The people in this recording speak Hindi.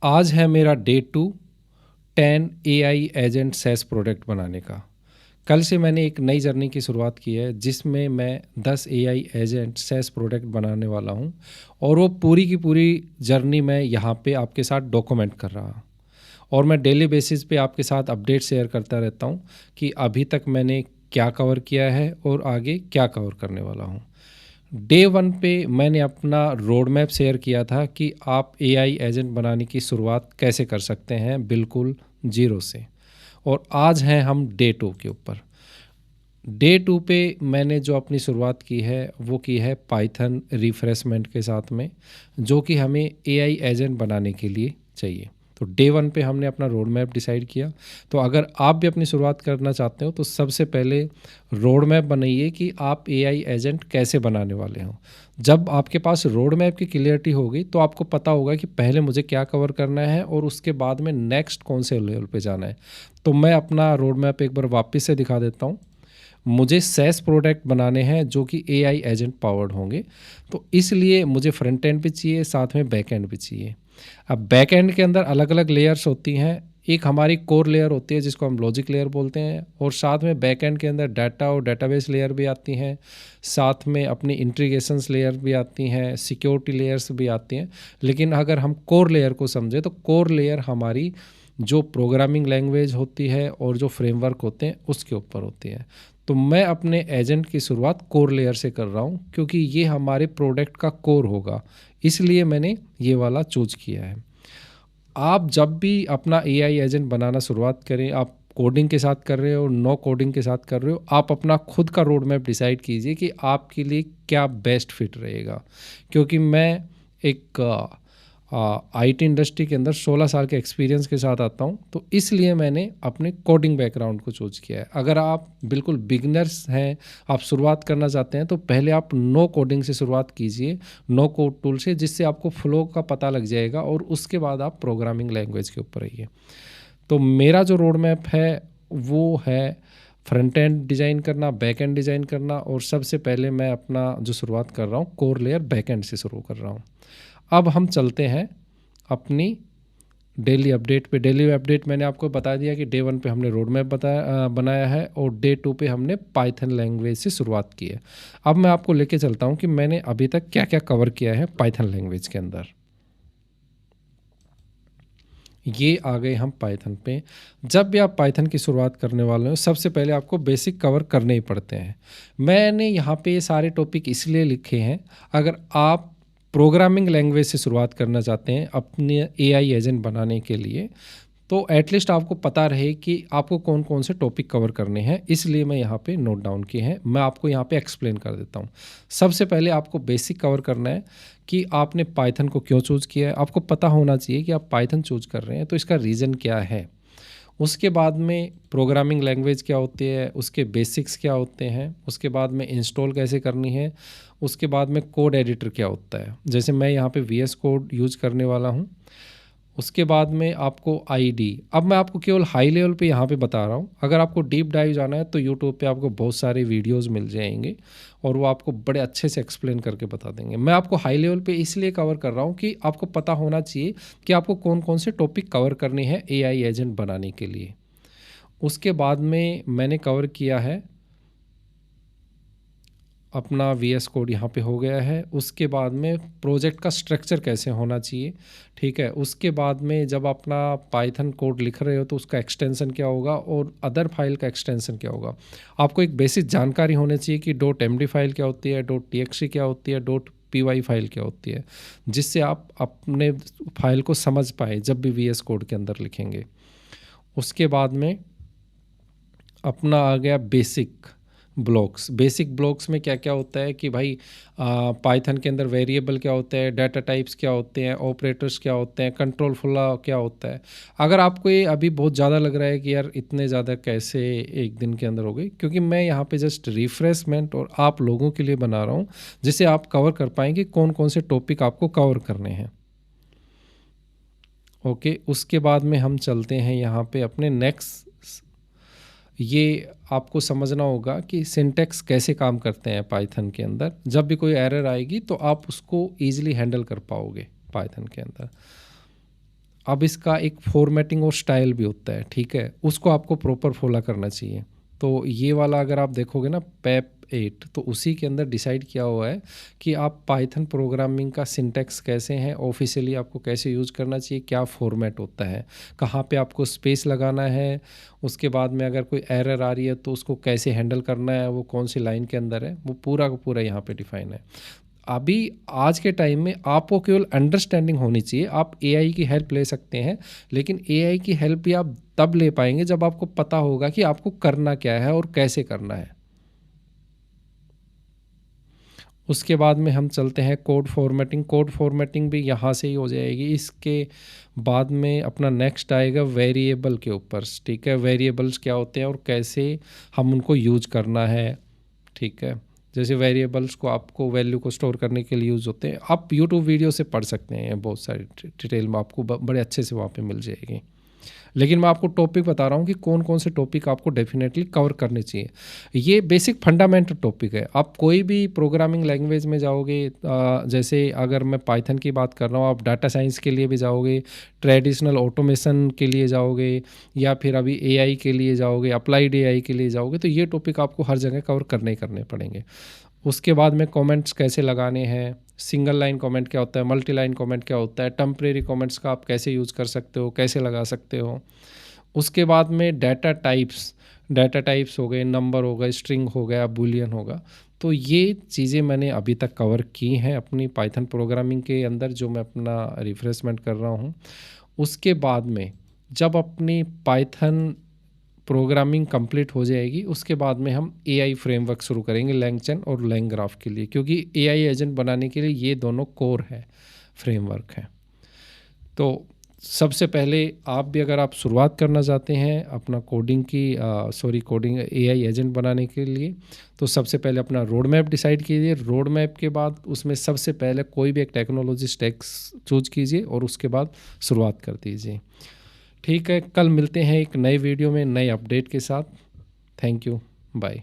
आज है मेरा day 2 10 AI agent SaaS product बनाने का। कल से मैंने एक नई जर्नी की शुरुआत की है जिसमें मैं 10 एआई एजेंट सैस प्रोडक्ट बनाने वाला हूं और वो पूरी की पूरी जर्नी मैं यहाँ पे आपके साथ डॉक्यूमेंट कर रहा हूँ। और मैं डेली बेसिस पे आपके साथ अपडेट शेयर करता रहता हूँ कि अभी तक मैंने क्या कवर किया है और आगे क्या कवर करने वाला हूँ। डे 1 पे मैंने अपना रोड मैप शेयर किया था कि आप एआई एजेंट बनाने की शुरुआत कैसे कर सकते हैं बिल्कुल ज़ीरो से। और आज हैं हम डे 2 के ऊपर। डे 2 पे मैंने जो अपनी शुरुआत की है वो की है पाइथन रिफ्रेशमेंट के साथ में, जो कि हमें एआई एजेंट बनाने के लिए चाहिए। तो डे 1 पे हमने अपना रोड मैप डिसाइड किया। तो अगर आप भी अपनी शुरुआत करना चाहते हो तो सबसे पहले रोड मैप बनाइए कि आप एआई एजेंट कैसे बनाने वाले हो। जब आपके पास रोड मैप की क्लियरिटी होगी तो आपको पता होगा कि पहले मुझे क्या कवर करना है और उसके बाद में नेक्स्ट कौन से लेवल पे जाना है। तो मैं अपना रोड मैप एक बार वापस से दिखा देता हूँ। मुझे सैस प्रोडक्ट बनाने हैं जो कि एआई एजेंट पावर्ड होंगे। तो इसलिए मुझे फ्रंट एंड भी चाहिए, साथ में बैक एंड भी चाहिए। अब बैक एंड के अंदर अलग अलग लेयर्स होती हैं। एक हमारी कोर लेयर होती है जिसको हम लॉजिक लेयर बोलते हैं, और साथ में बैक एंड के अंदर डाटा और डाटाबेस लेयर भी आती हैं, साथ में अपनी इंटीग्रेशंस लेयर भी आती हैं, सिक्योरिटी लेयर्स भी आती हैं। लेकिन अगर हम कोर लेयर को समझें तो कोर लेयर हमारी जो प्रोग्रामिंग लैंग्वेज होती है और जो फ्रेमवर्क होते हैं उसके ऊपर होती है। तो मैं अपने एजेंट की शुरुआत कोर लेयर से कर रहा हूँ क्योंकि ये हमारे प्रोडक्ट का कोर होगा, इसलिए मैंने ये वाला चूज किया है। आप जब भी अपना एआई एजेंट बनाना शुरुआत करें, आप कोडिंग के साथ कर रहे हो, नो कोडिंग के साथ कर रहे हो, आप अपना खुद का रोड मैप डिसाइड कीजिए कि आपके लिए क्या बेस्ट फिट रहेगा। क्योंकि मैं एक आईटी इंडस्ट्री के अंदर 16 साल के एक्सपीरियंस के साथ आता हूँ, तो इसलिए मैंने अपने कोडिंग बैकग्राउंड को चूज किया है। अगर आप बिल्कुल बिगनर्स हैं, आप शुरुआत करना चाहते हैं, तो पहले आप नो कोडिंग से शुरुआत कीजिए, नो कोड टूल से, जिससे आपको फ्लो का पता लग जाएगा और उसके बाद आप प्रोग्रामिंग लैंग्वेज के ऊपर आइए। तो मेरा जो रोड मैप है वो है फ्रंट एंड डिज़ाइन करना, बैक एंड डिज़ाइन करना, और सबसे पहले मैं अपना जो शुरुआत कर रहा हूँ कोर लेयर बैक एंड से शुरू कर रहा हूँ। अब हम चलते हैं अपनी डेली अपडेट पे। डेली अपडेट मैंने आपको बता दिया कि डे 1 पे हमने रोड मैप बनाया है और डे 2 पे हमने पाइथन लैंग्वेज से शुरुआत की है। अब मैं आपको लेके चलता हूँ कि मैंने अभी तक क्या क्या कवर किया है पाइथन लैंग्वेज के अंदर। ये आ गए हम पाइथन पे। जब भी आप पाइथन की शुरुआत करने वाले हो सबसे पहले आपको बेसिक कवर करने ही पड़ते हैं। मैंने यहाँ पे ये सारे टॉपिक इसलिए लिखे हैं, अगर आप प्रोग्रामिंग लैंग्वेज से शुरुआत करना चाहते हैं अपने एआई एजेंट बनाने के लिए, तो एटलीस्ट आपको पता रहे कि आपको कौन कौन से टॉपिक कवर करने हैं, इसलिए मैं यहाँ पे नोट डाउन किए हैं। मैं आपको यहाँ पे एक्सप्लेन कर देता हूँ। सबसे पहले आपको बेसिक कवर करना है कि आपने पाइथन को क्यों चूज़ किया है। आपको पता होना चाहिए कि आप पाइथन चूज़ कर रहे हैं तो इसका रीज़न क्या है। उसके बाद में प्रोग्रामिंग लैंग्वेज क्या होती है, उसके बेसिक्स क्या होते हैं, उसके बाद में इंस्टॉल कैसे करनी है, उसके बाद में कोड एडिटर क्या होता है। जैसे मैं यहाँ पे वीएस कोड यूज़ करने वाला हूँ। उसके बाद में आपको आईडी, अब मैं आपको केवल हाई लेवल पे यहाँ पे बता रहा हूँ। अगर आपको डीप डाइव जाना है तो यूट्यूब पे आपको बहुत सारे वीडियोस मिल जाएंगे और वो आपको बड़े अच्छे से एक्सप्लेन करके बता देंगे। मैं आपको हाई लेवल पे इसलिए कवर कर रहा हूँ कि आपको पता होना चाहिए कि आपको कौन कौन से टॉपिक कवर करने हैं एआई एजेंट बनाने के लिए। उसके बाद में मैंने कवर किया है अपना वीएस कोड, यहाँ पे हो गया है। उसके बाद में प्रोजेक्ट का स्ट्रक्चर कैसे होना चाहिए, ठीक है। उसके बाद में जब अपना पाइथन कोड लिख रहे हो तो उसका एक्सटेंशन क्या होगा और अदर फाइल का एक्सटेंशन क्या होगा। आपको एक बेसिक जानकारी होनी चाहिए कि .md फाइल क्या होती है, .txt क्या होती है, .py फाइल क्या होती है, जिससे आप अपने फाइल को समझ पाए जब भी वीएस कोड के अंदर लिखेंगे। उसके बाद में अपना आ गया बेसिक ब्लॉक्स। बेसिक ब्लॉक्स में क्या क्या होता है कि भाई पाइथन के अंदर वेरिएबल क्या होते हैं, डाटा टाइप्स क्या होते हैं, ऑपरेटर्स क्या होते हैं, कंट्रोल फ्लो क्या होता है। अगर आपको ये अभी बहुत ज़्यादा लग रहा है कि यार इतने ज़्यादा कैसे एक दिन के अंदर हो गई, क्योंकि मैं यहाँ पे जस्ट रिफ्रेशमेंट और आप लोगों के लिए बना रहा हूँ जिससे आप कवर कर पाएंगे कौन कौन से टॉपिक आपको कवर करने हैं। ओके, उसके बाद में हम चलते हैं यहाँ पे अपने नेक्स्ट। ये आपको समझना होगा कि सिंटैक्स कैसे काम करते हैं पाइथन के अंदर। जब भी कोई एरर आएगी तो आप उसको ईजिली हैंडल कर पाओगे पाइथन के अंदर। अब इसका एक फॉर्मेटिंग और स्टाइल भी होता है, ठीक है? उसको आपको प्रॉपर फॉलो करना चाहिए। तो ये वाला अगर आप देखोगे ना पेप 8, तो उसी के अंदर डिसाइड किया हुआ है कि आप पाइथन प्रोग्रामिंग का सिंटैक्स कैसे है, ऑफ़िशियली आपको कैसे यूज़ करना चाहिए, क्या फ़ॉर्मेट होता है, कहाँ पे आपको स्पेस लगाना है, उसके बाद में अगर कोई एरर आ रही है तो उसको कैसे हैंडल करना है, वो कौन-सी लाइन के अंदर है, वो पूरा का पूरा यहाँ पे डिफ़ाइन है। अभी आज के टाइम में आपको केवल अंडरस्टैंडिंग होनी चाहिए। आप एआई की हेल्प ले सकते हैं, लेकिन एआई की हेल्प भी आप तब ले पाएँगे जब आपको पता होगा कि आपको करना क्या है और कैसे करना है। उसके बाद में हम चलते हैं कोड फ़ॉर्मेटिंग। कोड फ़ॉर्मेटिंग भी यहाँ से ही हो जाएगी। इसके बाद में अपना नेक्स्ट आएगा वेरिएबल के ऊपर, ठीक है? वेरिएबल्स क्या होते हैं और कैसे हम उनको यूज़ करना है, ठीक है? जैसे वेरिएबल्स को आपको वैल्यू को स्टोर करने के लिए यूज़ होते हैं। आप यूट्यूब वीडियो से पढ़ सकते हैं, बहुत सारी डिटेल में आपको बड़े अच्छे से वहाँ पे मिल जाएगी। लेकिन मैं आपको टॉपिक बता रहा हूँ कि कौन-कौन से टॉपिक आपको डेफ़िनेटली कवर करने चाहिए। ये बेसिक फंडामेंटल टॉपिक है। आप कोई भी प्रोग्रामिंग लैंग्वेज में जाओगे, जैसे अगर मैं पाइथन की बात कर रहा हूँ, आप डाटा साइंस के लिए भी जाओगे, ट्रेडिशनल ऑटोमेशन के लिए जाओगे या फिर अभी एआई के लिए जाओगे, अप्लाइड एआई के लिए जाओगे, तो ये टॉपिक आपको हर जगह कवर करने ही करने पड़ेंगे। उसके बाद में कमेंट्स कैसे लगाने हैं, सिंगल लाइन कमेंट क्या होता है, मल्टी लाइन कमेंट क्या होता है, टेम्परेरी कमेंट्स का आप कैसे यूज़ कर सकते हो, कैसे लगा सकते हो। उसके बाद में डाटा टाइप्स हो गए, नंबर हो गए, स्ट्रिंग हो गया, बूलियन होगा। तो ये चीज़ें मैंने अभी तक कवर की हैं अपनी पाइथन प्रोग्रामिंग के अंदर, जो मैं अपना रिफ्रेशमेंट कर रहा हूँ। उसके बाद में जब अपनी पाइथन प्रोग्रामिंग कंप्लीट हो जाएगी, उसके बाद में हम एआई फ्रेमवर्क शुरू करेंगे लैंगचैन और लैंगग्राफ के लिए, क्योंकि एआई एजेंट बनाने के लिए ये दोनों कोर है, फ्रेमवर्क है। तो सबसे पहले आप भी अगर आप शुरुआत करना चाहते हैं अपना कोडिंग एआई एजेंट बनाने के लिए, तो सबसे पहले अपना रोड मैप डिसाइड कीजिए। रोड मैप के बाद उसमें सबसे पहले कोई भी एक टेक्नोलॉजी स्टैक चूज कीजिए और उसके बाद शुरुआत कर दीजिए। ठीक है, कल मिलते हैं एक नए वीडियो में नए अपडेट के साथ। Thank you, bye.